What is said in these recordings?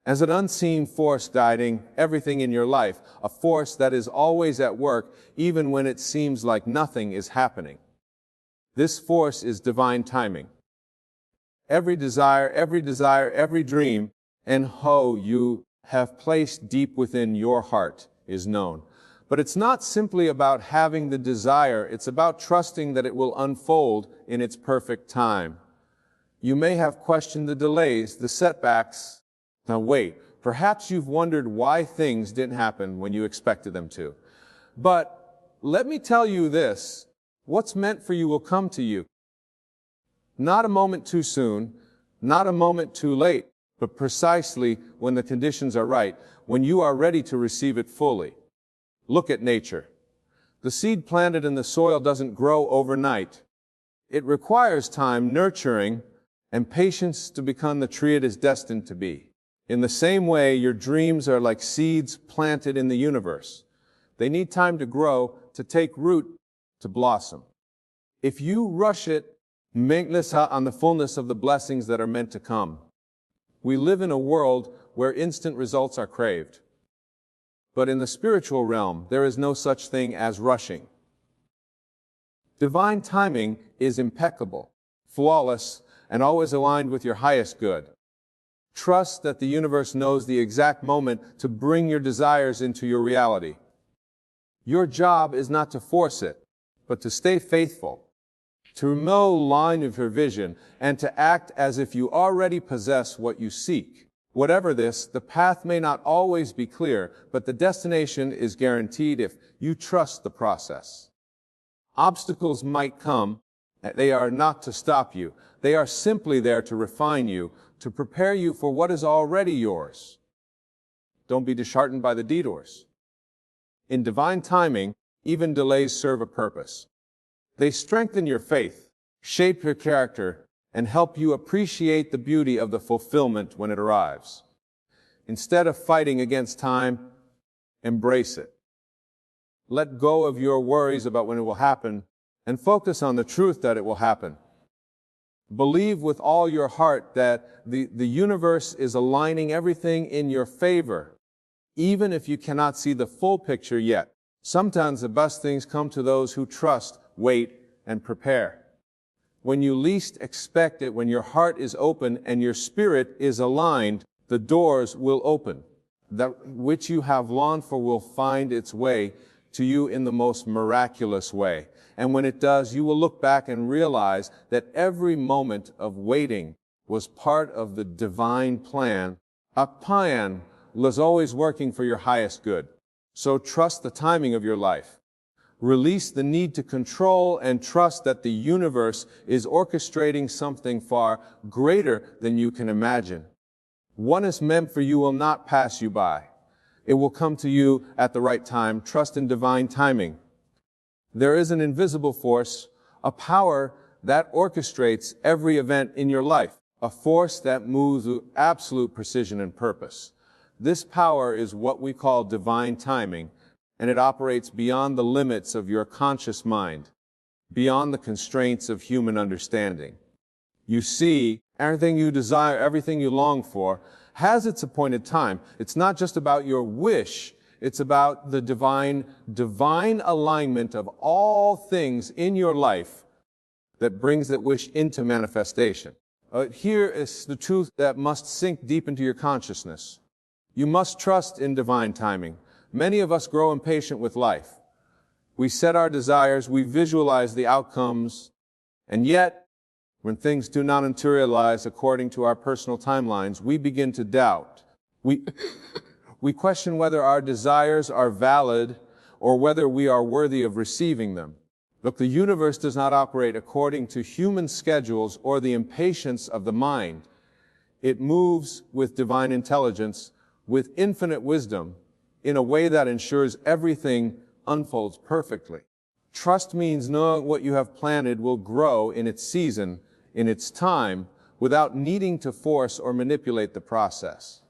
as an unseen force guiding everything in your life, a force that is always at work even when it seems like nothing is happening. This force is divine timing. Every desire, every dream and hope you have placed deep within your heart is known. But it's not simply about having the desire, it's about trusting that it will unfold in its perfect time. You may have questioned the delays, the setbacks. Now wait, perhaps you've wondered why things didn't happen when you expected them to. But let me tell you this, what's meant for you will come to you. Not a moment too soon, not a moment too late, but precisely when the conditions are right, when you are ready to receive it fully. Look at nature. The seed planted in the soil doesn't grow overnight. It requires time, nurturing, and patience to become the tree it is destined to be. In the same way, your dreams are like seeds planted in the universe. They need time to grow, to take root, to blossom. If you rush it, miss out on the fullness of the blessings that are meant to come. We live in a world where instant results are craved. But in the spiritual realm, there is no such thing as rushing. Divine timing is impeccable, flawless, and always aligned with your highest good. Trust that the universe knows the exact moment to bring your desires into your reality. Your job is not to force it, but to stay faithful, to know the line of your vision, and to act as if you already possess what you seek. Whatever this, the path may not always be clear, but the destination is guaranteed if you trust the process. Obstacles might come. They are not to stop you. They are simply there to refine you, to prepare you for what is already yours. Don't be disheartened by the detours. In divine timing, even delays serve a purpose. They strengthen your faith, shape your character, and help you appreciate the beauty of the fulfillment when it arrives. Instead of fighting against time, embrace it. Let go of your worries about when it will happen and focus on the truth that it will happen. Believe with all your heart that the universe is aligning everything in your favor, even if you cannot see the full picture yet. Sometimes the best things come to those who trust, wait, and prepare. When you least expect it, when your heart is open and your spirit is aligned, the doors will open. That which you have longed for will find its way to you in the most miraculous way. And when it does, you will look back and realize that every moment of waiting was part of the divine plan. A plan was always working for your highest good. So trust the timing of your life. Release the need to control and trust that the universe is orchestrating something far greater than you can imagine. What is meant for you will not pass you by. It will come to you at the right time. Trust in divine timing. There is an invisible force, a power that orchestrates every event in your life, a force that moves with absolute precision and purpose. This power is what we call divine timing, and it operates beyond the limits of your conscious mind, beyond the constraints of human understanding. You see, everything you desire, everything you long for, has its appointed time. It's not just about your wish, it's about the divine alignment of all things in your life that brings that wish into manifestation. Here is the truth that must sink deep into your consciousness. You must trust in divine timing. Many of us grow impatient with life. We set our desires, we visualize the outcomes, and yet, when things do not materialize according to our personal timelines, we begin to doubt. We question whether our desires are valid or whether we are worthy of receiving them. Look, the universe does not operate according to human schedules or the impatience of the mind. It moves with divine intelligence, with infinite wisdom, in a way that ensures everything unfolds perfectly. Trust means knowing what you have planted will grow in its season, in its time, without needing to force or manipulate the process.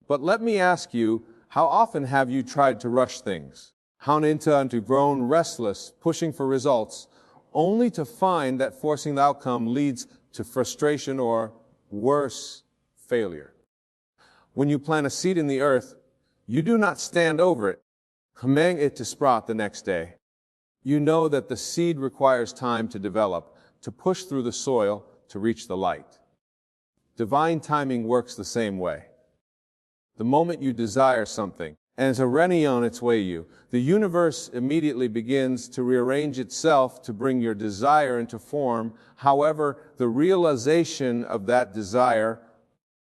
But let me ask you, how often have you tried to rush things? How into grown restless, pushing for results, only to find that forcing the outcome leads to frustration or, worse, failure? When you plant a seed in the earth, you do not stand over it, commanding it to sprout the next day. You know that the seed requires time to develop, to push through the soil, to reach the light. Divine timing works the same way. The moment you desire something, and is already on its way you, the universe immediately begins to rearrange itself to bring your desire into form. However, the realization of that desire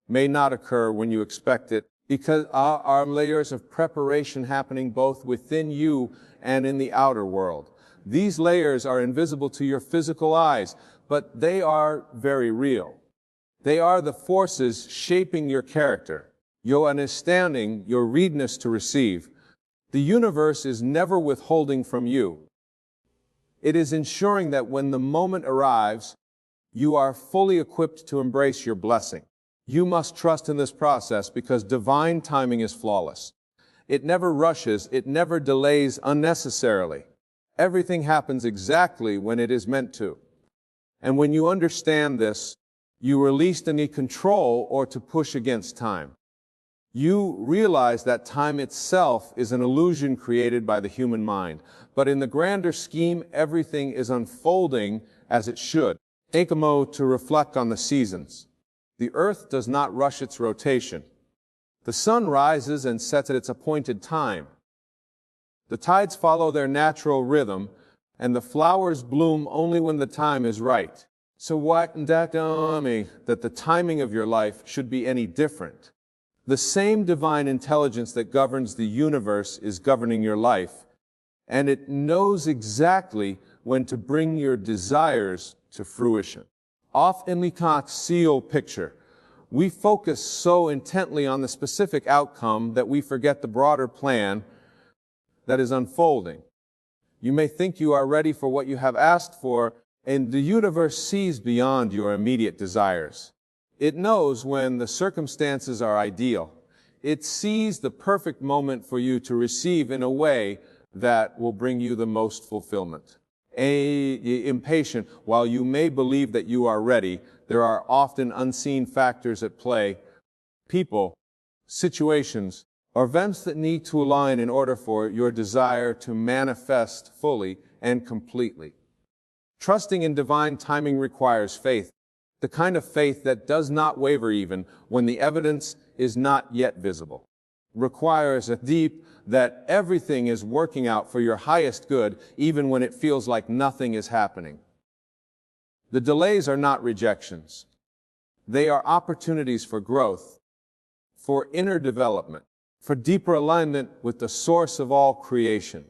may not occur when you expect it, because are layers of preparation happening both within you and in the outer world. These layers are invisible to your physical eyes, but they are very real. They are the forces shaping your character, your understanding, your readiness to receive. The universe is never withholding from you. It is ensuring that when the moment arrives, you are fully equipped to embrace your blessing. You must trust in this process because divine timing is flawless. It never rushes, it never delays unnecessarily. Everything happens exactly when it is meant to. And when you understand this, you release any control or to push against time. You realize that time itself is an illusion created by the human mind. But in the grander scheme, everything is unfolding as it should. Take a moment to reflect on the seasons. The earth does not rush its rotation. The sun rises and sets at its appointed time. The tides follow their natural rhythm, and the flowers bloom only when the time is right. So what does that tell me that the timing of your life should be any different? The same divine intelligence that governs the universe is governing your life, and it knows exactly when to bring your desires to fruition. Often we can't see the picture. We focus so intently on the specific outcome that we forget the broader plan that is unfolding. You may think you are ready for what you have asked for, and the universe sees beyond your immediate desires. It knows when the circumstances are ideal. It sees the perfect moment for you to receive in a way that will bring you the most fulfillment. Impatient, while you may believe that you are ready, there are often unseen factors at play, people, situations, or events that need to align in order for your desire to manifest fully and completely. Trusting in divine timing requires faith, the kind of faith that does not waver even when the evidence is not yet visible. Requires a deep that everything is working out for your highest good, even when it feels like nothing is happening. The delays are not rejections. They are opportunities for growth, for inner development, for deeper alignment with the source of all creation.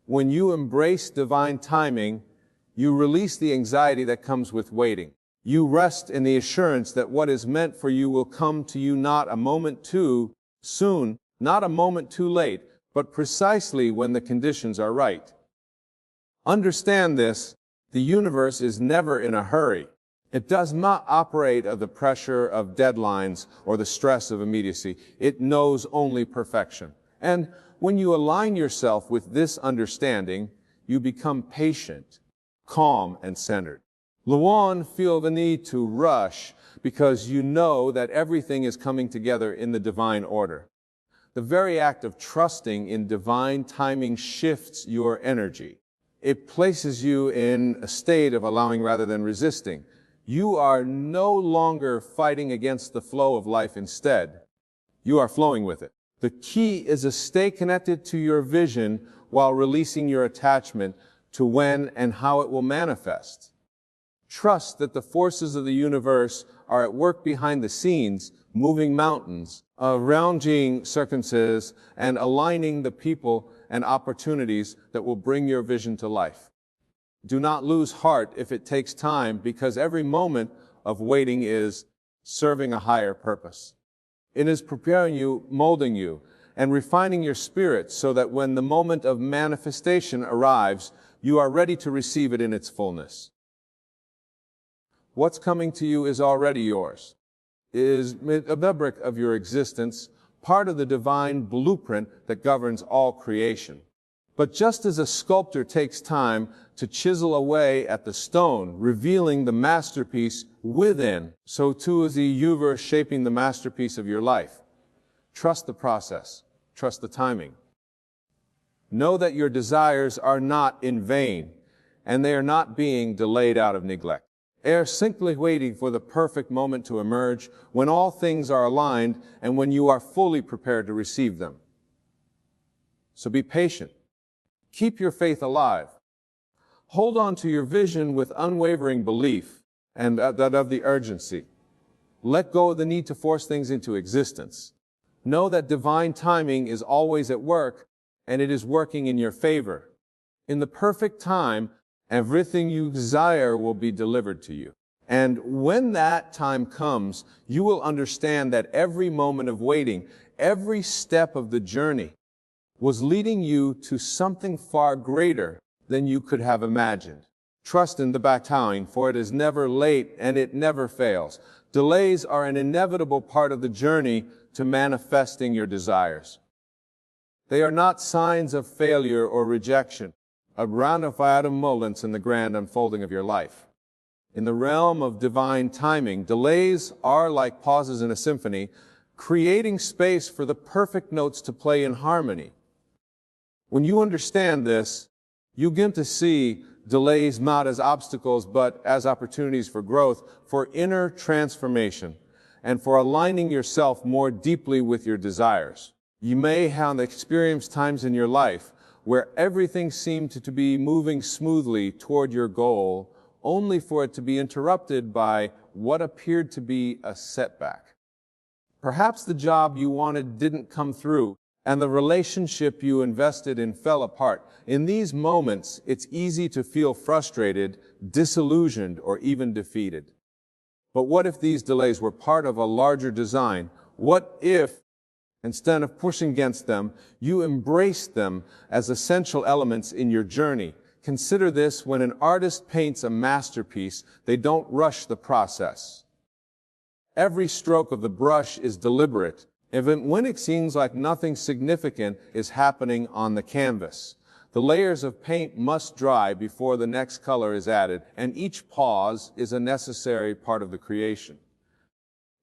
When you embrace divine timing, you release the anxiety that comes with waiting. You rest in the assurance that what is meant for you will come to you not a moment too soon, not a moment too late, but precisely when the conditions are right. Understand this, the universe is never in a hurry. It does not operate under the pressure of deadlines or the stress of immediacy. It knows only perfection. And when you align yourself with this understanding, you become patient, calm, and centered. You won't feel the need to rush because you know that everything is coming together in the divine order. The very act of trusting in divine timing shifts your energy. It places you in a state of allowing rather than resisting. You are no longer fighting against the flow of life. Instead, you are flowing with it. The key is to stay connected to your vision while releasing your attachment to when and how it will manifest. Trust that the forces of the universe are at work behind the scenes, moving mountains, arranging circumstances, and aligning the people and opportunities that will bring your vision to life. Do not lose heart if it takes time, because every moment of waiting is serving a higher purpose. It is preparing you, molding you, and refining your spirit so that when the moment of manifestation arrives, you are ready to receive it in its fullness. What's coming to you is already yours. It is a fabric of your existence, part of the divine blueprint that governs all creation. But just as a sculptor takes time to chisel away at the stone, revealing the masterpiece within, so too is the universe shaping the masterpiece of your life. Trust the process. Trust the timing. Know that your desires are not in vain, and they are not being delayed out of neglect. They are simply waiting for the perfect moment to emerge, when all things are aligned and when you are fully prepared to receive them. So be patient. Keep your faith alive. Hold on to your vision with unwavering belief and that of the urgency. Let go of the need to force things into existence. Know that divine timing is always at work, and it is working in your favor. In the perfect time, everything you desire will be delivered to you. And when that time comes, you will understand that every moment of waiting, every step of the journey, was leading you to something far greater than you could have imagined. Trust in the battalion, for it is never late and it never fails. Delays are an inevitable part of the journey to manifesting your desires. They are not signs of failure or rejection, a random moments in the grand unfolding of your life. In the realm of divine timing, delays are like pauses in a symphony, creating space for the perfect notes to play in harmony. When you understand this, you begin to see delays not as obstacles, but as opportunities for growth, for inner transformation, and for aligning yourself more deeply with your desires. You may have experienced times in your life where everything seemed to be moving smoothly toward your goal, only for it to be interrupted by what appeared to be a setback. Perhaps the job you wanted didn't come through, and the relationship you invested in fell apart. In these moments, it's easy to feel frustrated, disillusioned, or even defeated. But what if these delays were part of a larger design? What if, instead of pushing against them, you embraced them as essential elements in your journey? Consider this: when an artist paints a masterpiece, they don't rush the process. Every stroke of the brush is deliberate, even when it seems like nothing significant is happening on the canvas. The layers of paint must dry before the next color is added, and each pause is a necessary part of the creation.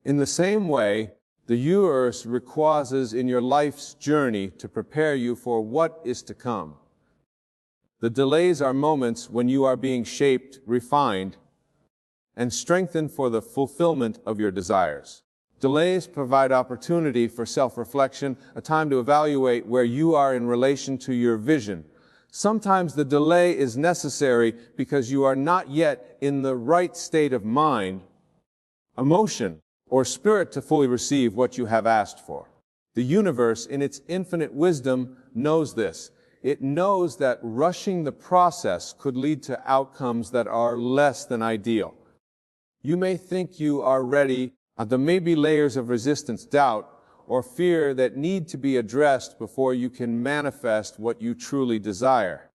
In the same way, the universe requires in your life's journey to prepare you for what is to come. The delays are moments when you are being shaped, refined, and strengthened for the fulfillment of your desires. Delays provide opportunity for self-reflection, a time to evaluate where you are in relation to your vision. Sometimes the delay is necessary because you are not yet in the right state of mind, emotion, or spirit to fully receive what you have asked for. The universe, in its infinite wisdom, knows this. It knows that rushing the process could lead to outcomes that are less than ideal. You may think you are ready, and there may be layers of resistance, doubt, or fear that need to be addressed before you can manifest what you truly desire.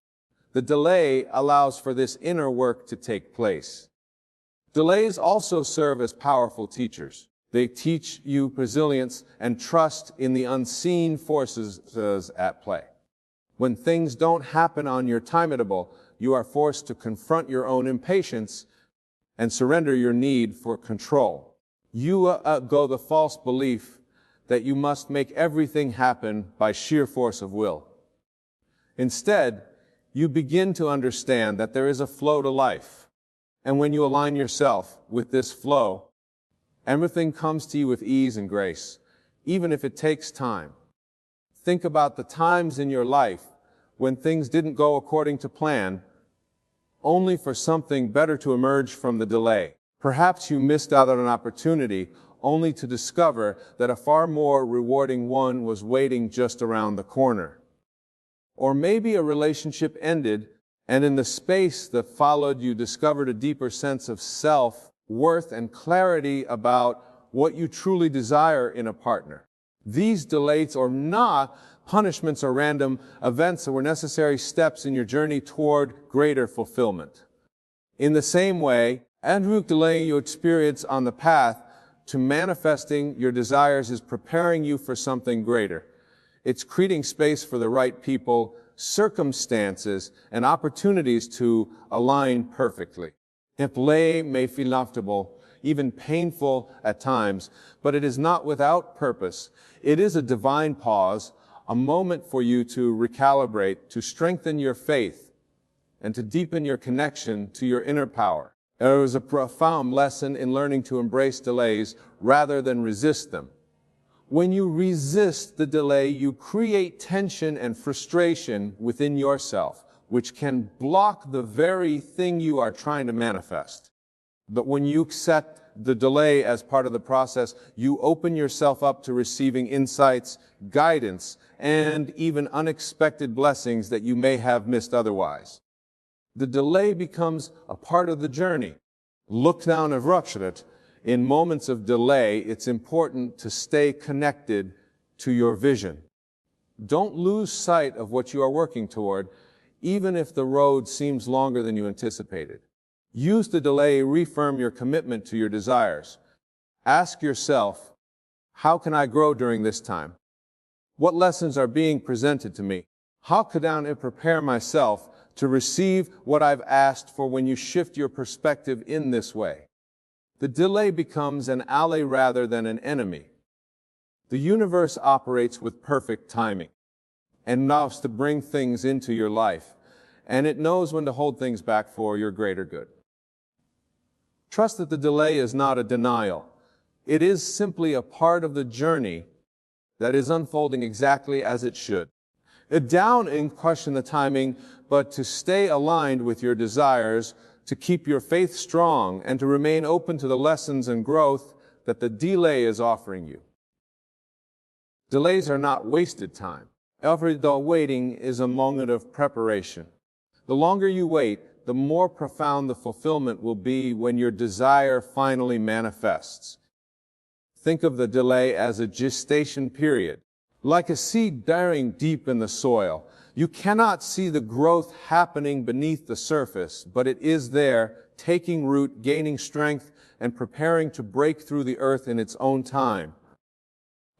The delay allows for this inner work to take place. Delays also serve as powerful teachers. They teach you resilience and trust in the unseen forces at play. When things don't happen on your timetable, you are forced to confront your own impatience and surrender your need for control. You go the false belief that you must make everything happen by sheer force of will. Instead, you begin to understand that there is a flow to life. And when you align yourself with this flow, everything comes to you with ease and grace, even if it takes time. Think about the times in your life when things didn't go according to plan, only for something better to emerge from the delay. Perhaps you missed out on an opportunity only to discover that a far more rewarding one was waiting just around the corner. Or maybe a relationship ended, and in the space that followed, you discovered a deeper sense of self-worth and clarity about what you truly desire in a partner. These delays are not punishments or random events that were necessary steps in your journey toward greater fulfillment. In the same way, every delay you experience on the path to manifesting your desires is preparing you for something greater. It's creating space for the right people, circumstances, and opportunities to align perfectly. Delay may feel uncomfortable, even painful at times, but it is not without purpose. It is a divine pause, a moment for you to recalibrate, to strengthen your faith, and to deepen your connection to your inner power. There is a profound lesson in learning to embrace delays rather than resist them. When you resist the delay, you create tension and frustration within yourself, which can block the very thing you are trying to manifest. But when you accept the delay as part of the process, you open yourself up to receiving insights, guidance, and even unexpected blessings that you may have missed otherwise. The delay becomes a part of the journey. Look down and rupture it. In moments of delay, it's important to stay connected to your vision. Don't lose sight of what you are working toward, even if the road seems longer than you anticipated. Use the delay to reaffirm your commitment to your desires. Ask yourself, how can I grow during this time? What lessons are being presented to me? How could I prepare myself to receive what I've asked for? When you shift your perspective in this way, the delay becomes an ally rather than an enemy. The universe operates with perfect timing and knows to bring things into your life, and it knows when to hold things back for your greater good. Trust that the delay is not a denial. It is simply a part of the journey that is unfolding exactly as it should. Down and question the timing, but to stay aligned with your desires, to keep your faith strong, and to remain open to the lessons and growth that the delay is offering you. Delays are not wasted time. Every waiting is a moment of preparation. The longer you wait, the more profound the fulfillment will be when your desire finally manifests. Think of the delay as a gestation period. Like a seed burying deep in the soil, you cannot see the growth happening beneath the surface, but it is there, taking root, gaining strength, and preparing to break through the earth in its own time.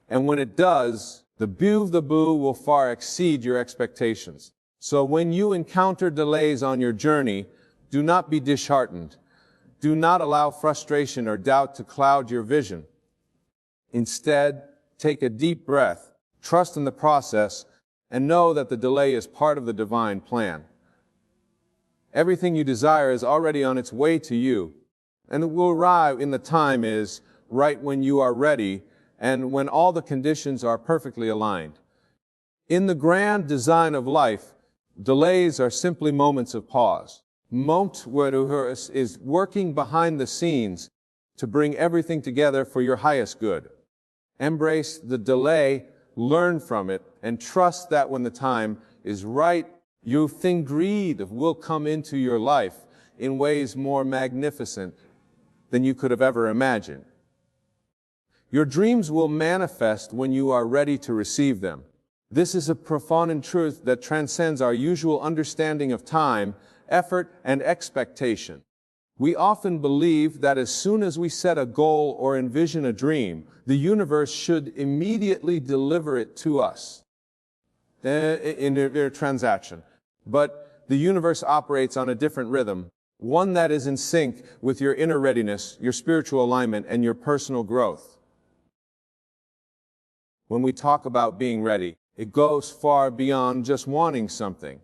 And when it does, the boo will far exceed your expectations. So when you encounter delays on your journey, do not be disheartened. Do not allow frustration or doubt to cloud your vision. Instead, take a deep breath. Trust in the process, and know that the delay is part of the divine plan. Everything you desire is already on its way to you, and it will arrive in the time is right when you are ready and when all the conditions are perfectly aligned. In the grand design of life, delays are simply moments of pause. Motivational is working behind the scenes to bring everything together for your highest good. Embrace the delay, learn from it, and trust that when the time is right, your thing greed will come into your life in ways more magnificent than you could have ever imagined. Your dreams will manifest when you are ready to receive them. This is a profound truth that transcends our usual understanding of time, effort, and expectation. We often believe that as soon as we set a goal or envision a dream, the universe should immediately deliver it to us in their transaction. But the universe operates on a different rhythm, one that is in sync with your inner readiness, your spiritual alignment, and your personal growth. When we talk about being ready, it goes far beyond just wanting something.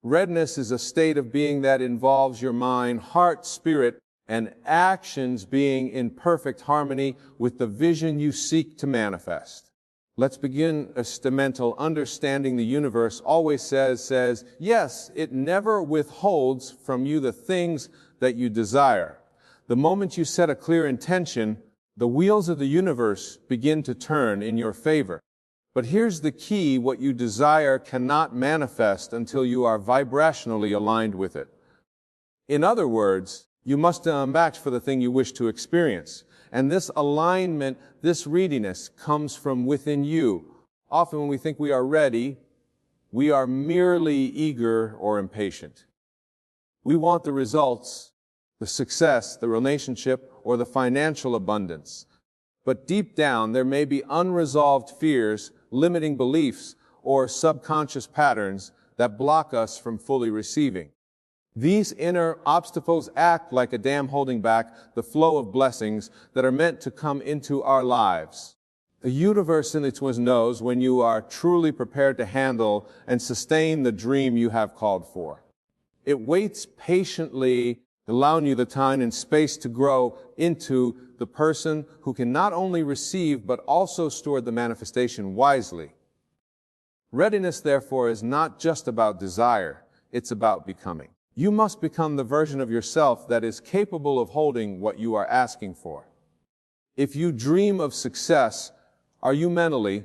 Readiness is a state of being that involves your mind, heart, spirit, and actions being in perfect harmony with the vision you seek to manifest. Let's begin a mental understanding. The universe always says, yes, it never withholds from you the things that you desire. The moment you set a clear intention, the wheels of the universe begin to turn in your favor. But here's the key: what you desire cannot manifest until you are vibrationally aligned with it. In other words, you must match for the thing you wish to experience. And this alignment, this readiness, comes from within you. Often when we think we are ready, we are merely eager or impatient. We want the results, the success, the relationship, or the financial abundance. But deep down, there may be unresolved fears, limiting beliefs, or subconscious patterns that block us from fully receiving. These inner obstacles act like a dam holding back the flow of blessings that are meant to come into our lives. The universe in its wisdom knows when you are truly prepared to handle and sustain the dream you have called for. It waits patiently, allowing you the time and space to grow into the person who can not only receive but also store the manifestation wisely. Readiness, therefore, is not just about desire, it's about becoming. You must become the version of yourself that is capable of holding what you are asking for. If you dream of success, are you mentally,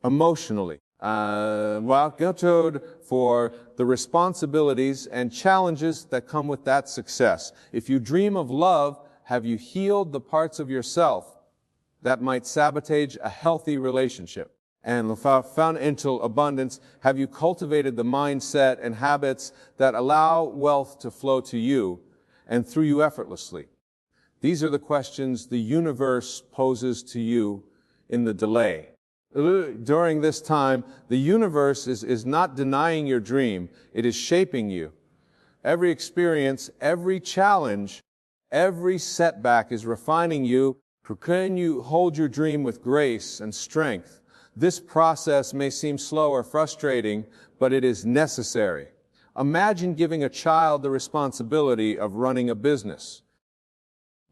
emotionally, prepared for the responsibilities and challenges that come with that success? If you dream of love, have you healed the parts of yourself that might sabotage a healthy relationship? And financial abundance, have you cultivated the mindset and habits that allow wealth to flow to you and through you effortlessly? These are the questions the universe poses to you in the delay. During this time, the universe is not denying your dream, it is shaping you. Every experience, every challenge, every setback is refining you. Can you hold your dream with grace and strength? This process may seem slow or frustrating, but it is necessary. Imagine giving a child the responsibility of running a business.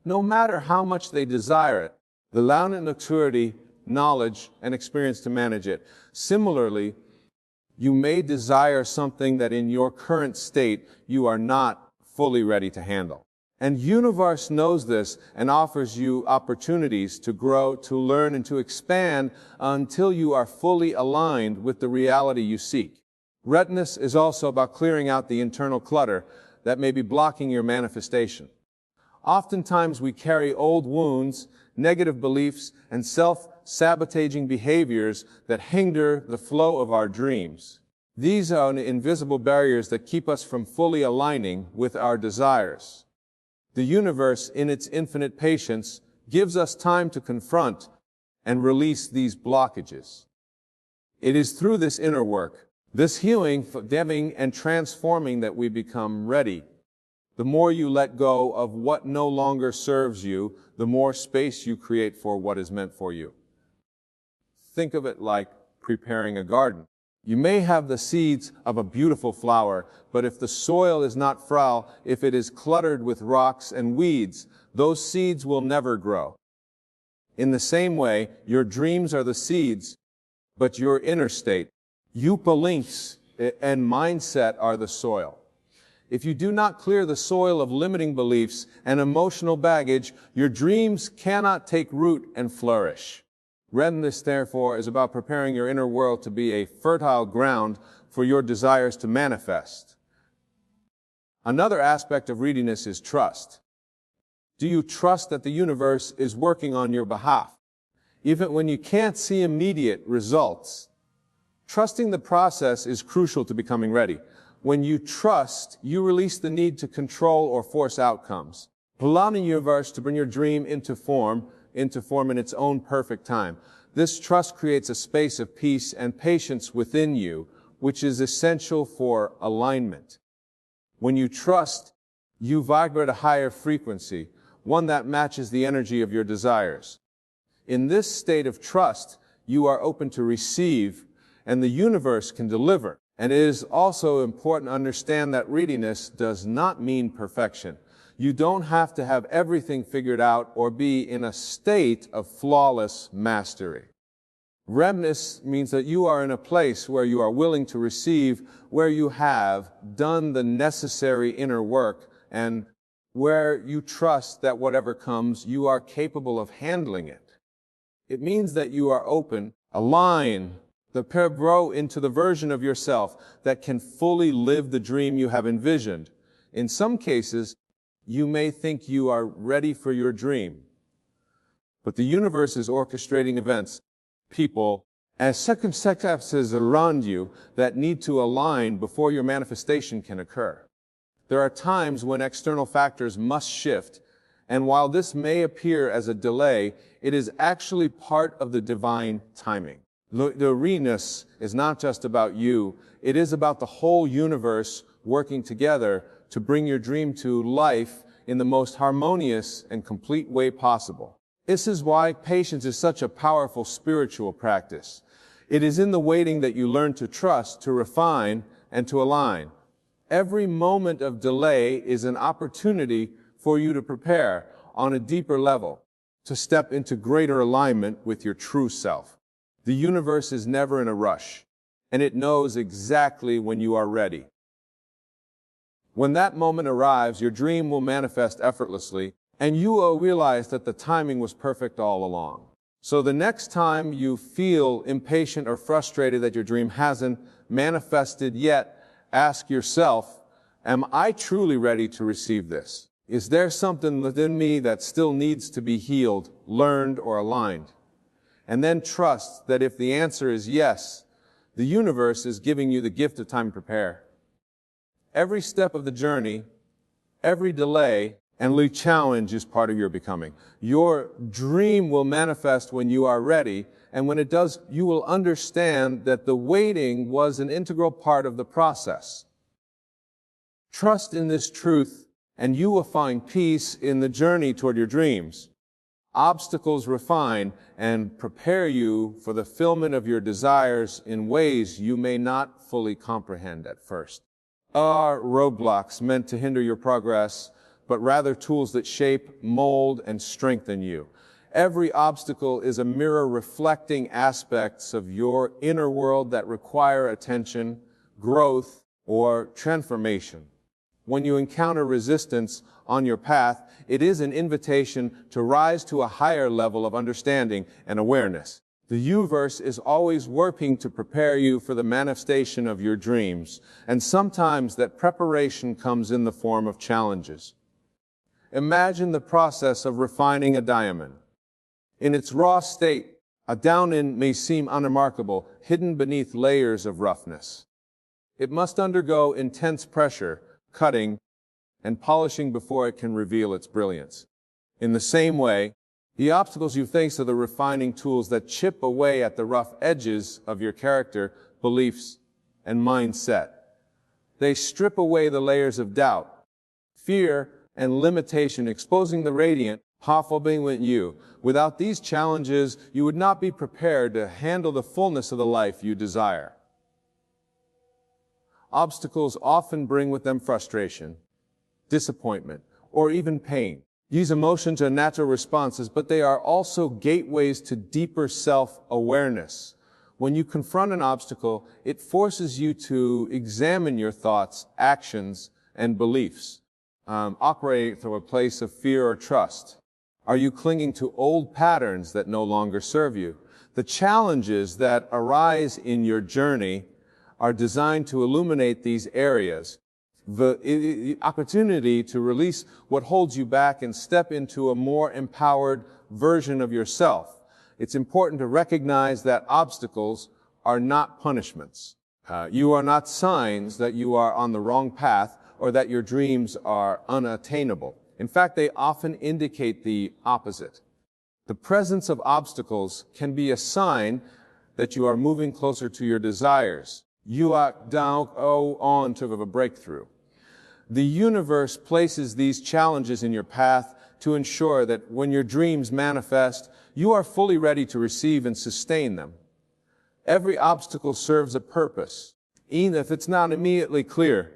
No matter how much they desire it, the allowance of maturity, knowledge, and experience to manage it. Similarly, you may desire something that in your current state you are not fully ready to handle. And universe knows this and offers you opportunities to grow, to learn, and to expand until you are fully aligned with the reality you seek. Readiness is also about clearing out the internal clutter that may be blocking your manifestation. Oftentimes we carry old wounds, negative beliefs, and self-sabotaging behaviors that hinder the flow of our dreams. These are invisible barriers that keep us from fully aligning with our desires. The universe, in its infinite patience, gives us time to confront and release these blockages. It is through this inner work, this healing, forgiving, and transforming that we become ready. The more you let go of what no longer serves you, the more space you create for what is meant for you. Think of it like preparing a garden. You may have the seeds of a beautiful flower, but if the soil is not fertile, if it is cluttered with rocks and weeds, those seeds will never grow. In the same way, your dreams are the seeds, but your inner state, beliefs, and mindset are the soil. If you do not clear the soil of limiting beliefs and emotional baggage, your dreams cannot take root and flourish. Readiness, therefore, is about preparing your inner world to be a fertile ground for your desires to manifest. Another aspect of readiness is trust. Do you trust that the universe is working on your behalf, even when you can't see immediate results? Trusting the process is crucial to becoming ready. When you trust, you release the need to control or force outcomes, allowing the universe to bring your dream into form in its own perfect time. This trust creates a space of peace and patience within you, which is essential for alignment. When you trust, you vibrate a higher frequency, one that matches the energy of your desires. In this state of trust, you are open to receive, and the universe can deliver. And it is also important to understand that readiness does not mean perfection. You don't have to have everything figured out or be in a state of flawless mastery. Readiness means that you are in a place where you are willing to receive, where you have done the necessary inner work, and where you trust that whatever comes, you are capable of handling it. It means that you are open, aligned, grow into the version of yourself that can fully live the dream you have envisioned. In some cases, you may think you are ready for your dream, but the universe is orchestrating events, people, and circumstances around you that need to align before your manifestation can occur. There are times when external factors must shift, and while this may appear as a delay, it is actually part of the divine timing. The readiness is not just about you, it is about the whole universe working together to bring your dream to life in the most harmonious and complete way possible. This is why patience is such a powerful spiritual practice. It is in the waiting that you learn to trust, to refine, and to align. Every moment of delay is an opportunity for you to prepare on a deeper level, to step into greater alignment with your true self. The universe is never in a rush, and it knows exactly when you are ready. When that moment arrives, your dream will manifest effortlessly, and you will realize that the timing was perfect all along. So the next time you feel impatient or frustrated that your dream hasn't manifested yet, ask yourself, am I truly ready to receive this? Is there something within me that still needs to be healed, learned, or aligned? And then trust that if the answer is yes, the universe is giving you the gift of time to prepare. Every step of the journey, every delay, and challenge is part of your becoming. Your dream will manifest when you are ready, and when it does, you will understand that the waiting was an integral part of the process. Trust in this truth, and you will find peace in the journey toward your dreams. Obstacles refine and prepare you for the fulfillment of your desires in ways you may not fully comprehend at first. Are roadblocks meant to hinder your progress, but rather tools that shape, mold, and strengthen you. Every obstacle is a mirror reflecting aspects of your inner world that require attention, growth, or transformation. When you encounter resistance on your path, it is an invitation to rise to a higher level of understanding and awareness. The universe is always working to prepare you for the manifestation of your dreams, and sometimes that preparation comes in the form of challenges. Imagine the process of refining a diamond. In its raw state, a diamond may seem unremarkable, hidden beneath layers of roughness. It must undergo intense pressure, cutting, and polishing before it can reveal its brilliance. In the same way, the obstacles you face are the refining tools that chip away at the rough edges of your character, beliefs, and mindset. They strip away the layers of doubt, fear, and limitation, exposing the radiant, powerful being within you. Without these challenges, you would not be prepared to handle the fullness of the life you desire. Obstacles often bring with them frustration, disappointment, or even pain. These emotions are natural responses, but they are also gateways to deeper self-awareness. When you confront an obstacle, it forces you to examine your thoughts, actions, and beliefs. Operating from a place of fear or trust. Are you clinging to old patterns that no longer serve you? The challenges that arise in your journey are designed to illuminate these areas. The opportunity to release what holds you back and step into a more empowered version of yourself. It's important to recognize that obstacles are not punishments. You are not signs that you are on the wrong path or that your dreams are unattainable. In fact, they often indicate the opposite. The presence of obstacles can be a sign that you are moving closer to your desires. You are down on to a breakthrough. The universe places these challenges in your path to ensure that when your dreams manifest, you are fully ready to receive and sustain them. Every obstacle serves a purpose. Even if it's not immediately clear,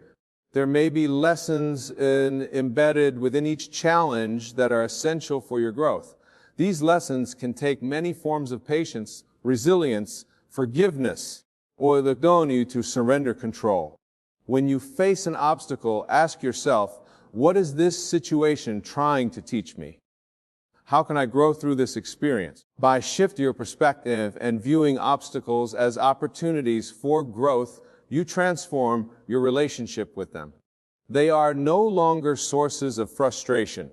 there may be lessons embedded within each challenge that are essential for your growth. These lessons can take many forms of patience, resilience, forgiveness, or the ability to surrender control. When you face an obstacle, ask yourself, what is this situation trying to teach me? How can I grow through this experience? By shifting your perspective and viewing obstacles as opportunities for growth, you transform your relationship with them. They are no longer sources of frustration,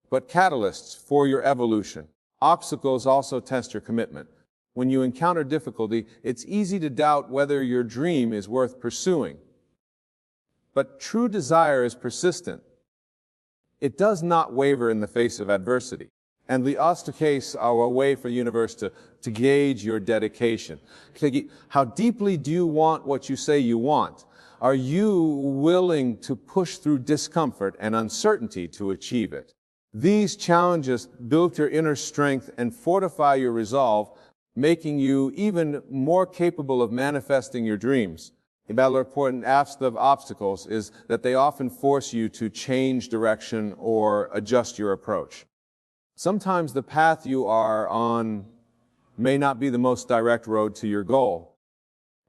but catalysts for your evolution. Obstacles also test your commitment. When you encounter difficulty, it's easy to doubt whether your dream is worth pursuing. But true desire is persistent. It does not waver in the face of adversity. And the obstacles are a way for the universe to gauge your dedication. How deeply do you want what you say you want? Are you willing to push through discomfort and uncertainty to achieve it? These challenges build your inner strength and fortify your resolve, making you even more capable of manifesting your dreams. Another important aspect of obstacles is that they often force you to change direction or adjust your approach. Sometimes the path you are on may not be the most direct road to your goal.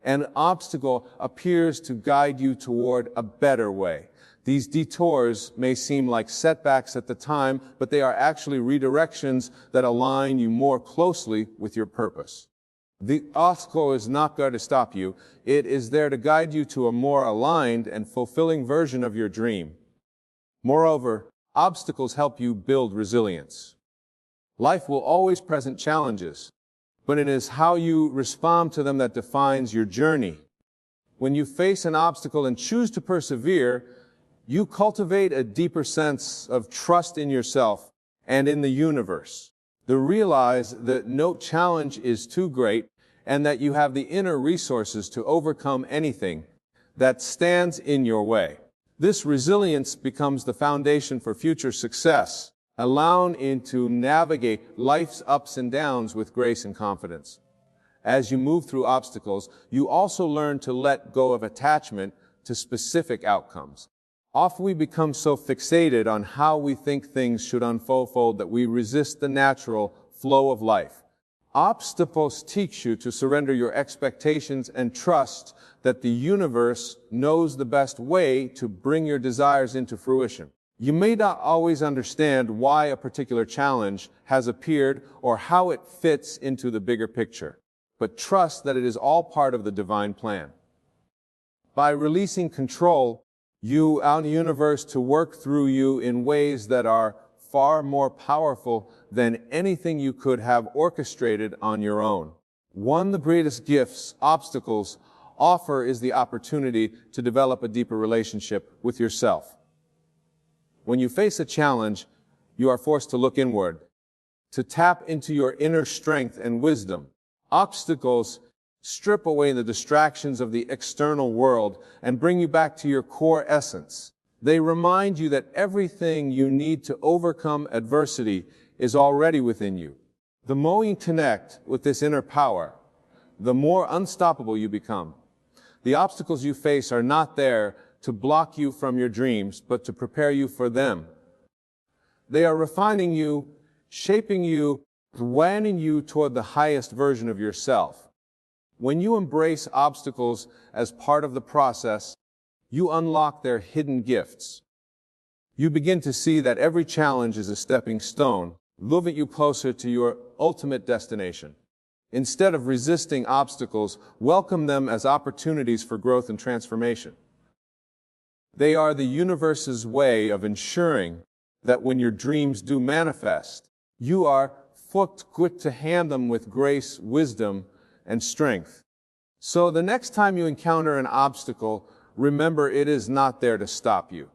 An obstacle appears to guide you toward a better way. These detours may seem like setbacks at the time, but they are actually redirections that align you more closely with your purpose. The obstacle is not there to stop you. It is there to guide you to a more aligned and fulfilling version of your dream. Moreover, obstacles help you build resilience. Life will always present challenges, but it is how you respond to them that defines your journey. When you face an obstacle and choose to persevere, you cultivate a deeper sense of trust in yourself and in the universe. To realize that no challenge is too great and that you have the inner resources to overcome anything that stands in your way. This resilience becomes the foundation for future success, allowing you to navigate life's ups and downs with grace and confidence. As you move through obstacles, you also learn to let go of attachment to specific outcomes. Often we become so fixated on how we think things should unfold that we resist the natural flow of life. Obstacles teach you to surrender your expectations and trust that the universe knows the best way to bring your desires into fruition. You may not always understand why a particular challenge has appeared or how it fits into the bigger picture, but trust that it is all part of the divine plan. By releasing control, you allow the universe to work through you in ways that are far more powerful than anything you could have orchestrated on your own. One of the greatest gifts obstacles offer is the opportunity to develop a deeper relationship with yourself. When you face a challenge, you are forced to look inward, to tap into your inner strength and wisdom. Obstacles strip away the distractions of the external world and bring you back to your core essence. They remind you that everything you need to overcome adversity is already within you. The more you connect with this inner power, the more unstoppable you become. The obstacles you face are not there to block you from your dreams, but to prepare you for them. They are refining you, shaping you, planning you toward the highest version of yourself. When you embrace obstacles as part of the process, you unlock their hidden gifts. You begin to see that every challenge is a stepping stone, moving you closer to your ultimate destination. Instead of resisting obstacles, welcome them as opportunities for growth and transformation. They are the universe's way of ensuring that when your dreams do manifest, you are quick to hand them with grace, wisdom, and strength. So the next time you encounter an obstacle, remember it is not there to stop you.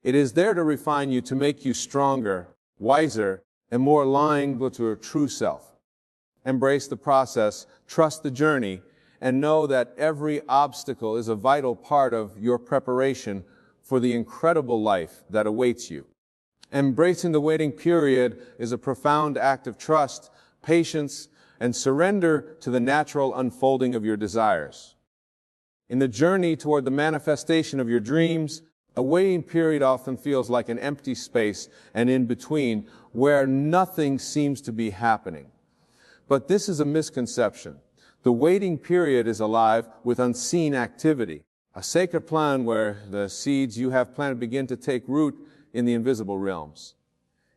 It is there to refine you, to make you stronger, wiser, and more aligned with your true self. Embrace the process, trust the journey, and know that every obstacle is a vital part of your preparation for the incredible life that awaits you. Embracing the waiting period is a profound act of trust, patience, and surrender to the natural unfolding of your desires. In the journey toward the manifestation of your dreams, a waiting period often feels like an empty space and in between where nothing seems to be happening. But this is a misconception. The waiting period is alive with unseen activity, a sacred plan where the seeds you have planted begin to take root in the invisible realms.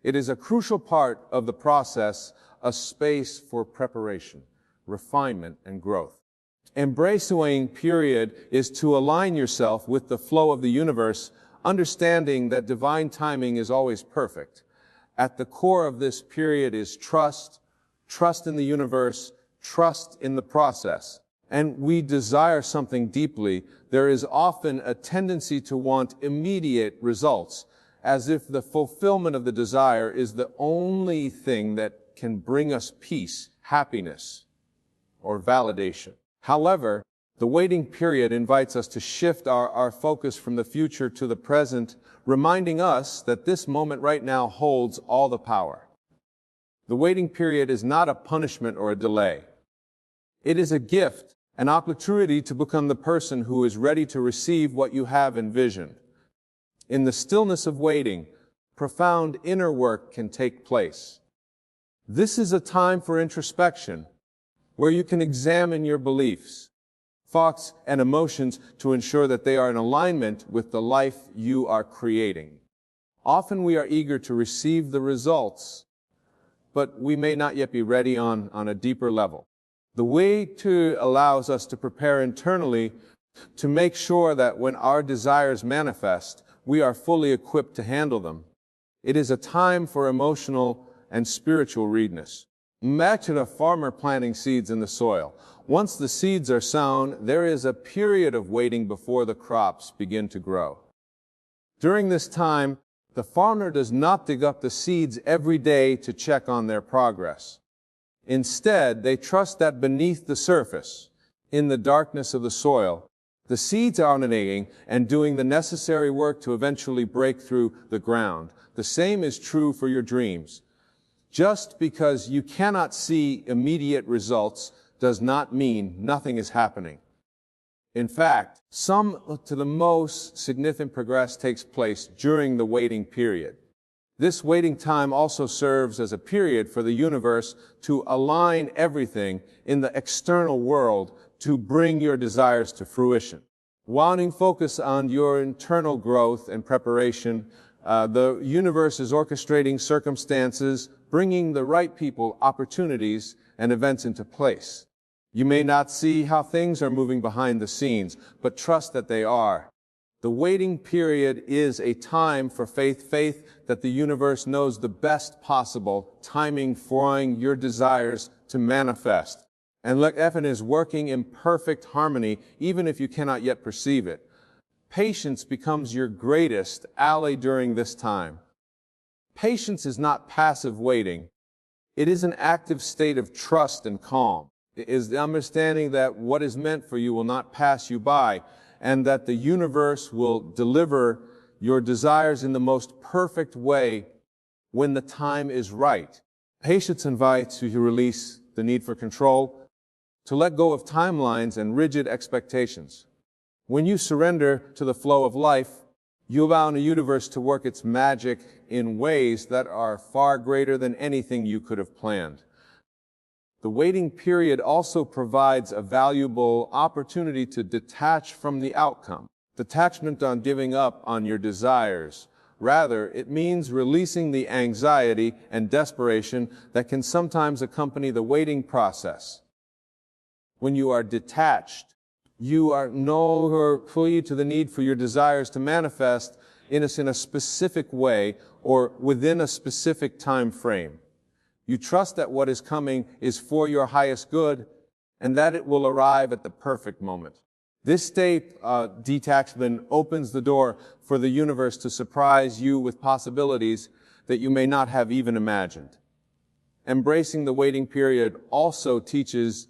It is a crucial part of the process, a space for preparation, refinement, and growth. Embracing the waiting period is to align yourself with the flow of the universe, understanding that divine timing is always perfect. At the core of this period is trust in the universe, trust in the process. And we desire something deeply. There is often a tendency to want immediate results, as if the fulfillment of the desire is the only thing that can bring us peace, happiness, or validation. However, the waiting period invites us to shift our focus from the future to the present, reminding us that this moment right now holds all the power. The waiting period is not a punishment or a delay. It is a gift, an opportunity to become the person who is ready to receive what you have envisioned. In the stillness of waiting, profound inner work can take place. This is a time for introspection, where you can examine your beliefs, thoughts, and emotions to ensure that they are in alignment with the life you are creating. Often we are eager to receive the results, but we may not yet be ready on a deeper level. The wait allows us to prepare internally to make sure that when our desires manifest, we are fully equipped to handle them. It is a time for emotional and spiritual readiness. Imagine a farmer planting seeds in the soil. Once the seeds are sown, there is a period of waiting before the crops begin to grow. During this time, the farmer does not dig up the seeds every day to check on their progress. Instead, they trust that beneath the surface, in the darkness of the soil, the seeds are germinating and doing the necessary work to eventually break through the ground. The same is true for your dreams. Just because you cannot see immediate results does not mean nothing is happening. In fact, some to the most significant progress takes place during the waiting period. This waiting time also serves as a period for the universe to align everything in the external world to bring your desires to fruition. Wanting focus on your internal growth and preparation, the universe is orchestrating circumstances, bringing the right people, opportunities, and events into place. You may not see how things are moving behind the scenes, but trust that they are. The waiting period is a time for faith that the universe knows the best possible timing for your desires to manifest. And look, Effin is working in perfect harmony, even if you cannot yet perceive it. Patience becomes your greatest ally during this time. Patience is not passive waiting. It is an active state of trust and calm. It is the understanding that what is meant for you will not pass you by, and that the universe will deliver your desires in the most perfect way when the time is right. Patience invites you to release the need for control, to let go of timelines and rigid expectations. When you surrender to the flow of life, you allow the universe to work its magic in ways that are far greater than anything you could have planned. The waiting period also provides a valuable opportunity to detach from the outcome. Detachment on giving up on your desires. Rather, it means releasing the anxiety and desperation that can sometimes accompany the waiting process. When you are detached, you are no longer free to the need for your desires to manifest in a specific way or within a specific time frame. You trust that what is coming is for your highest good and that it will arrive at the perfect moment. This state of detachment opens the door for the universe to surprise you with possibilities that you may not have even imagined. Embracing the waiting period also teaches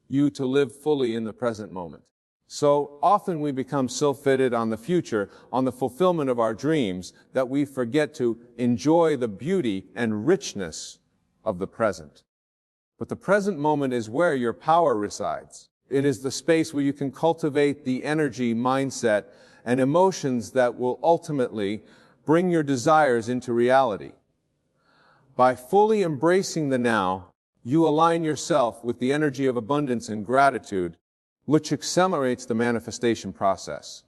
you to live fully in the present moment. So often we become so fixated on the future, on the fulfillment of our dreams, that we forget to enjoy the beauty and richness of the present. But the present moment is where your power resides. It is the space where you can cultivate the energy, mindset, and emotions that will ultimately bring your desires into reality. By fully embracing the now, you align yourself with the energy of abundance and gratitude, which accelerates the manifestation process.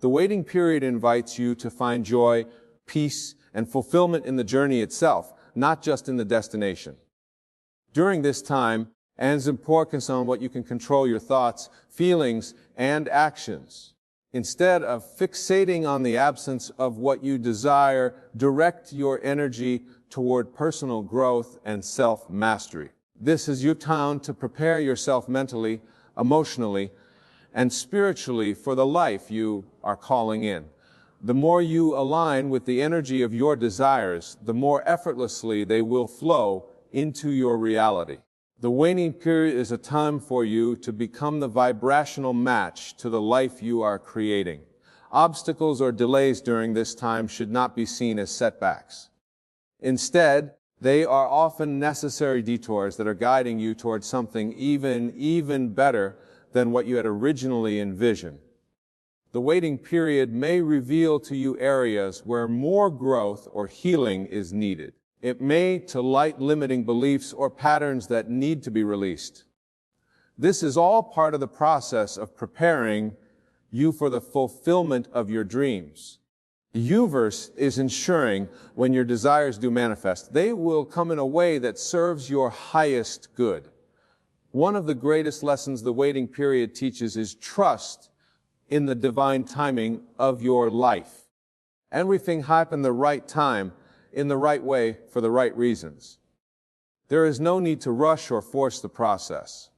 The waiting period invites you to find joy, peace, and fulfillment in the journey itself, not just in the destination. During this time, and importance on what you can control your thoughts, feelings, and actions. Instead of fixating on the absence of what you desire, direct your energy toward personal growth and self-mastery. This is your time to prepare yourself mentally, emotionally, and spiritually for the life you are calling in. The more you align with the energy of your desires, the more effortlessly they will flow into your reality. The waning period is a time for you to become the vibrational match to the life you are creating. Obstacles or delays during this time should not be seen as setbacks. Instead, they are often necessary detours that are guiding you towards something even better than what you had originally envisioned. The waiting period may reveal to you areas where more growth or healing is needed. It may to light limiting beliefs or patterns that need to be released. This is all part of the process of preparing you for the fulfillment of your dreams. The universe is ensuring when your desires do manifest, they will come in a way that serves your highest good. One of the greatest lessons the waiting period teaches is trust in the divine timing of your life. Everything happens the right time, in the right way, for the right reasons. There is no need to rush or force the process.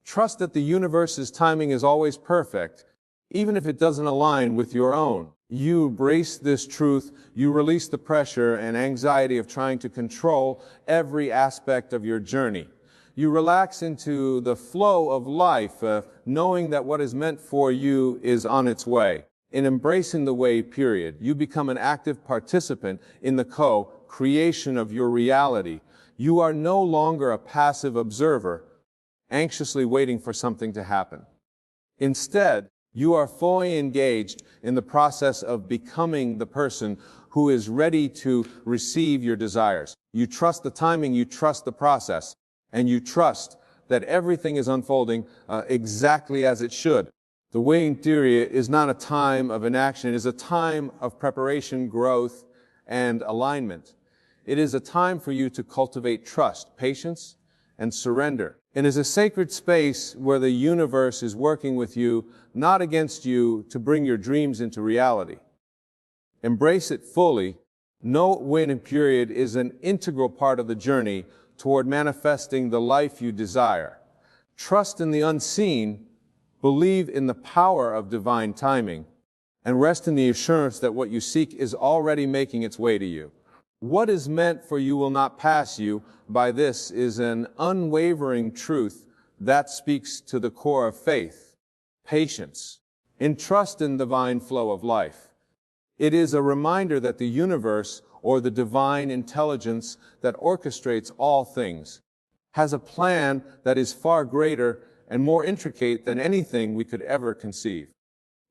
Trust that the universe's timing is always perfect, even if it doesn't align with your own. You embrace this truth, you release the pressure and anxiety of trying to control every aspect of your journey. You relax into the flow of life, knowing that what is meant for you is on its way. In embracing the way period, you become an active participant in the co-creation of your reality. You are no longer a passive observer, anxiously waiting for something to happen. Instead, you are fully engaged in the process of becoming the person who is ready to receive your desires. You trust the timing, you trust the process, and you trust that everything is unfolding exactly as it should. The waiting period is not a time of inaction. It is a time of preparation, growth, and alignment. It is a time for you to cultivate trust, patience, and surrender. It is a sacred space where the universe is working with you, not against you, to bring your dreams into reality. Embrace it fully. No waiting period is an integral part of the journey toward manifesting the life you desire. Trust in the unseen, believe in the power of divine timing, and rest in the assurance that what you seek is already making its way to you. What is meant for you will not pass you. By this is an unwavering truth that speaks to the core of faith, patience, and trust in the divine flow of life. It is a reminder that the universe, or the divine intelligence that orchestrates all things, has a plan that is far greater and more intricate than anything we could ever conceive.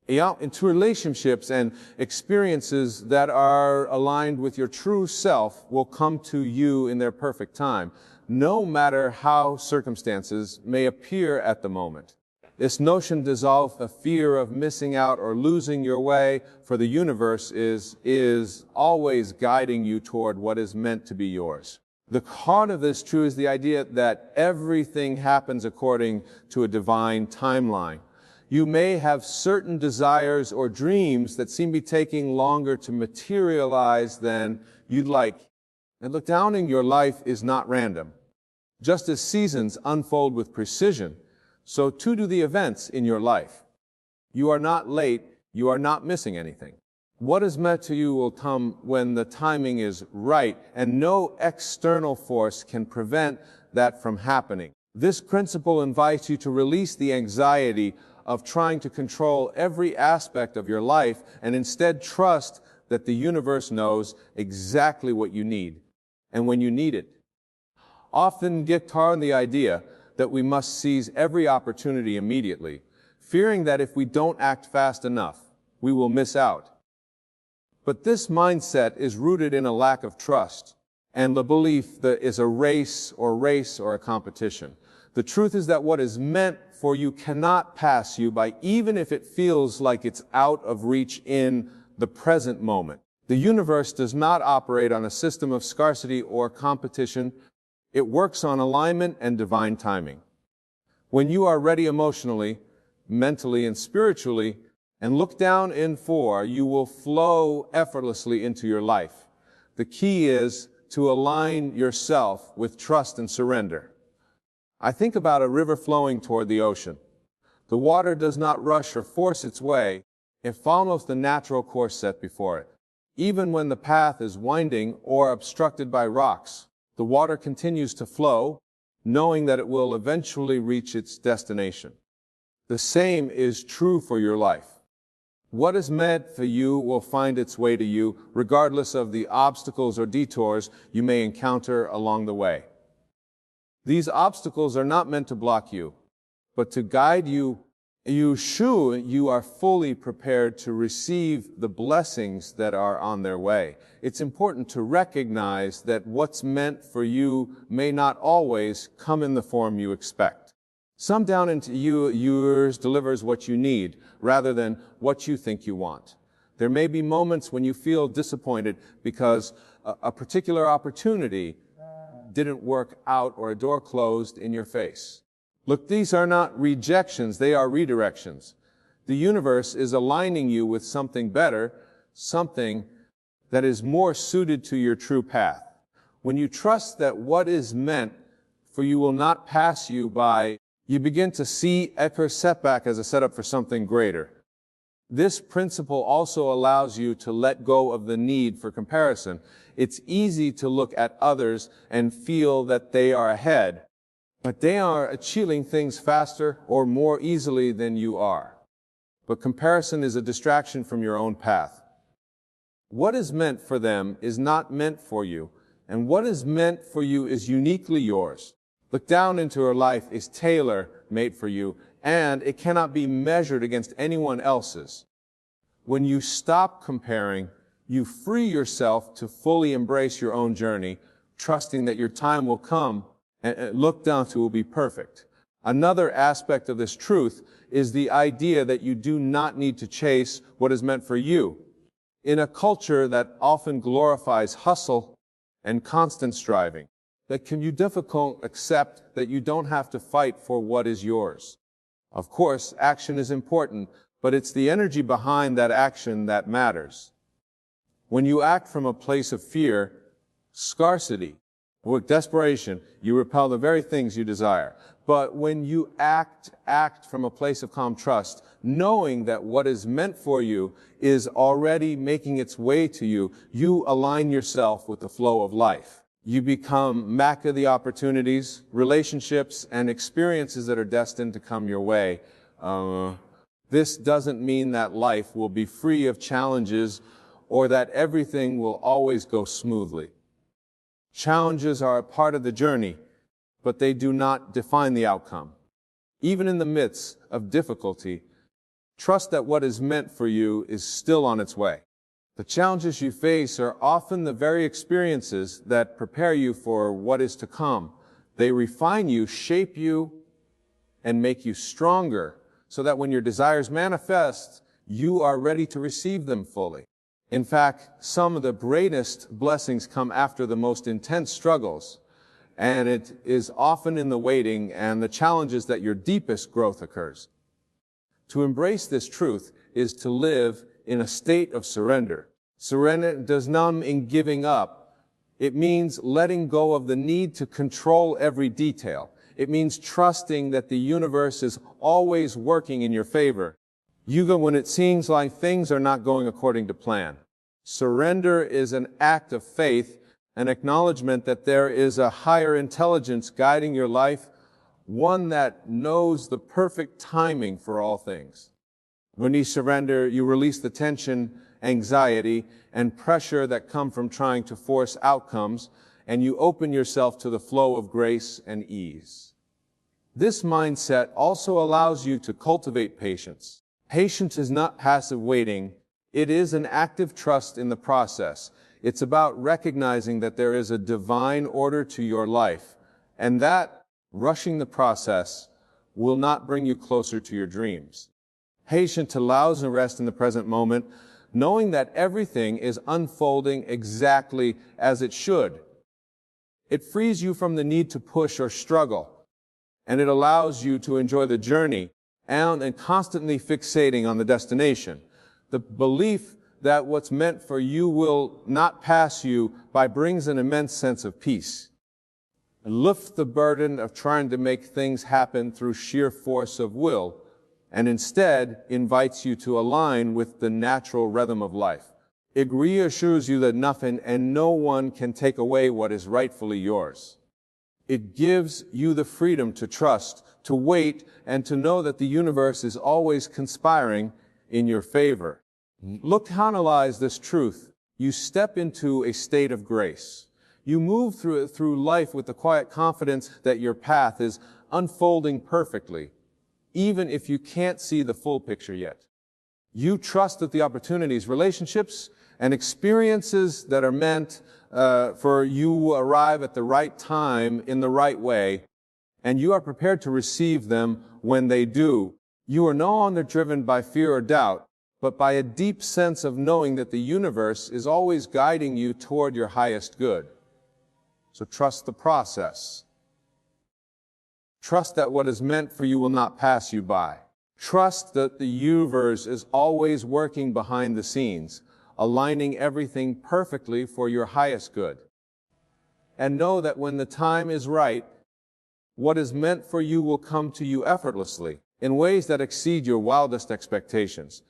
Into relationships and experiences that are aligned with your true self will come to you in their perfect time, no matter how circumstances may appear at the moment. This notion dissolves the fear of missing out or losing your way, for the universe is always guiding you toward what is meant to be yours. The heart of this truth is the idea that everything happens according to a divine timeline. You may have certain desires or dreams that seem to be taking longer to materialize than you'd like. And look, down in your life is not random. Just as seasons unfold with precision, so too do the events in your life. You are not late, you are not missing anything. What is meant to you will come when the timing is right, and no external force can prevent that from happening. This principle invites you to release the anxiety of trying to control every aspect of your life and instead trust that the universe knows exactly what you need and when you need it. Often get caught in the idea that we must seize every opportunity immediately, fearing that if we don't act fast enough, we will miss out. But this mindset is rooted in a lack of trust and the belief that is a race or a competition. The truth is that what is meant for you cannot pass you by, even if it feels like it's out of reach in the present moment. The universe does not operate on a system of scarcity or competition. It works on alignment and divine timing. When you are ready emotionally, mentally, and spiritually, and look down in for, you will flow effortlessly into your life. The key is to align yourself with trust and surrender. I think about a river flowing toward the ocean. The water does not rush or force its way. It follows the natural course set before it. Even when the path is winding or obstructed by rocks, the water continues to flow, knowing that it will eventually reach its destination. The same is true for your life. What is meant for you will find its way to you, regardless of the obstacles or detours you may encounter along the way. These obstacles are not meant to block you, but to guide you. You are fully prepared to receive the blessings that are on their way. It's important to recognize that what's meant for you may not always come in the form you expect. Some down into yours delivers what you need rather than what you think you want. There may be moments when you feel disappointed because a particular opportunity didn't work out or a door closed in your face. Look, these are not rejections, they are redirections. The universe is aligning you with something better, something that is more suited to your true path. When you trust that what is meant for you will not pass you by, you begin to see every setback as a setup for something greater. This principle also allows you to let go of the need for comparison. It's easy to look at others and feel that they are ahead, but they are achieving things faster or more easily than you are. But comparison is a distraction from your own path. What is meant for them is not meant for you, and what is meant for you is uniquely yours. Look down into your life is tailor-made for you, and it cannot be measured against anyone else's. When you stop comparing, you free yourself to fully embrace your own journey, trusting that your time will come and look down to will be perfect. Another aspect of this truth is the idea that you do not need to chase what is meant for you. In a culture that often glorifies hustle and constant striving, that can be difficult to accept that you don't have to fight for what is yours. Of course, action is important, but it's the energy behind that action that matters. When you act from a place of fear, scarcity, or desperation, you repel the very things you desire. But when you act from a place of calm trust, knowing that what is meant for you is already making its way to you, you align yourself with the flow of life. You become back of the opportunities, relationships, and experiences that are destined to come your way. This doesn't mean that life will be free of challenges or that everything will always go smoothly. Challenges are a part of the journey, but they do not define the outcome. Even in the midst of difficulty, trust that what is meant for you is still on its way. The challenges you face are often the very experiences that prepare you for what is to come. They refine you, shape you, and make you stronger, so that when your desires manifest, you are ready to receive them fully. In fact, some of the greatest blessings come after the most intense struggles, and it is often in the waiting and the challenges that your deepest growth occurs. To embrace this truth is to live in a state of surrender. Surrender does not mean giving up. It means letting go of the need to control every detail. It means trusting that the universe is always working in your favor, even when it seems like things are not going according to plan. Surrender is an act of faith, an acknowledgement that there is a higher intelligence guiding your life, one that knows the perfect timing for all things. When you surrender, you release the tension, anxiety, and pressure that come from trying to force outcomes, and you open yourself to the flow of grace and ease. This mindset also allows you to cultivate patience. Patience is not passive waiting. It is an active trust in the process. It's about recognizing that there is a divine order to your life, and that rushing the process will not bring you closer to your dreams. Patience allows a rest in the present moment, knowing that everything is unfolding exactly as it should. It frees you from the need to push or struggle, and it allows you to enjoy the journey and constantly fixating on the destination. The belief that what's meant for you will not pass you by brings an immense sense of peace. And lift the burden of trying to make things happen through sheer force of will, and instead invites you to align with the natural rhythm of life. It reassures you that nothing and no one can take away what is rightfully yours. It gives you the freedom to trust, to wait, and to know that the universe is always conspiring in your favor. Look to analyze this truth. You step into a state of grace. You move through life with the quiet confidence that your path is unfolding perfectly, even if you can't see the full picture yet. You trust that the opportunities, relationships, and experiences that are meant for you will arrive at the right time in the right way, and you are prepared to receive them when they do. You are no longer driven by fear or doubt, but by a deep sense of knowing that the universe is always guiding you toward your highest good. So trust the process. Trust that what is meant for you will not pass you by. Trust that the universe is always working behind the scenes, aligning everything perfectly for your highest good. And know that when the time is right, what is meant for you will come to you effortlessly, in ways that exceed your wildest expectations.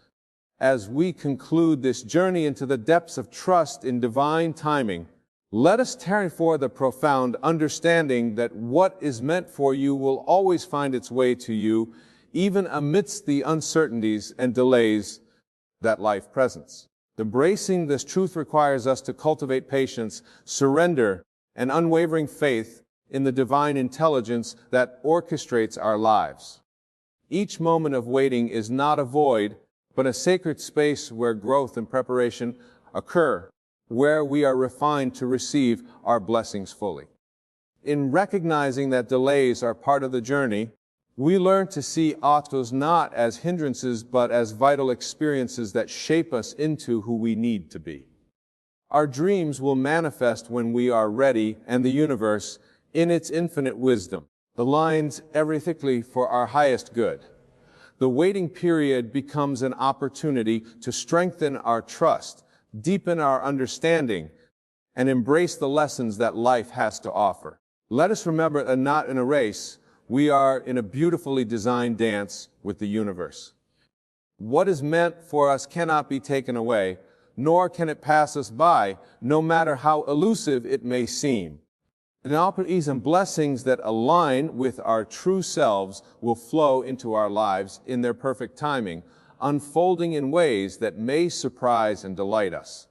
As we conclude this journey into the depths of trust in divine timing, let us tarry for the profound understanding that what is meant for you will always find its way to you, even amidst the uncertainties and delays that life presents. Embracing this truth requires us to cultivate patience, surrender, and unwavering faith in the divine intelligence that orchestrates our lives. Each moment of waiting is not a void, but a sacred space where growth and preparation occur, where we are refined to receive our blessings fully. In recognizing that delays are part of the journey, we learn to see obstacles not as hindrances, but as vital experiences that shape us into who we need to be. Our dreams will manifest when we are ready, and the universe, in its infinite wisdom, aligns everything for our highest good. The waiting period becomes an opportunity to strengthen our trust, deepen our understanding, and embrace the lessons that life has to offer. Let us remember that not in a race, we are in a beautifully designed dance with the universe. What is meant for us cannot be taken away, nor can it pass us by, no matter how elusive it may seem. The opportunities and blessings that align with our true selves will flow into our lives in their perfect timing, unfolding in ways that may surprise and delight us.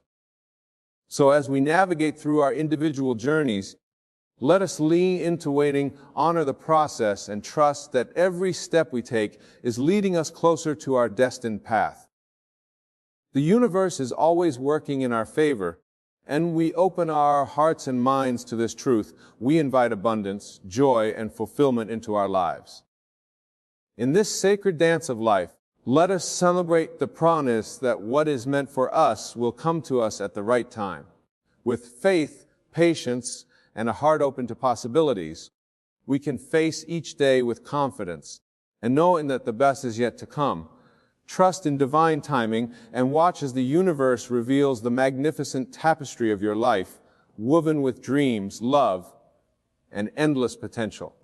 So as we navigate through our individual journeys, let us lean into waiting, honor the process, and trust that every step we take is leading us closer to our destined path. The universe is always working in our favor, and we open our hearts and minds to this truth. We invite abundance, joy, and fulfillment into our lives. In this sacred dance of life, let us celebrate the promise that what is meant for us will come to us at the right time. With faith, patience, and a heart open to possibilities, we can face each day with confidence, and knowing that the best is yet to come. Trust in divine timing and watch as the universe reveals the magnificent tapestry of your life, woven with dreams, love, and endless potential.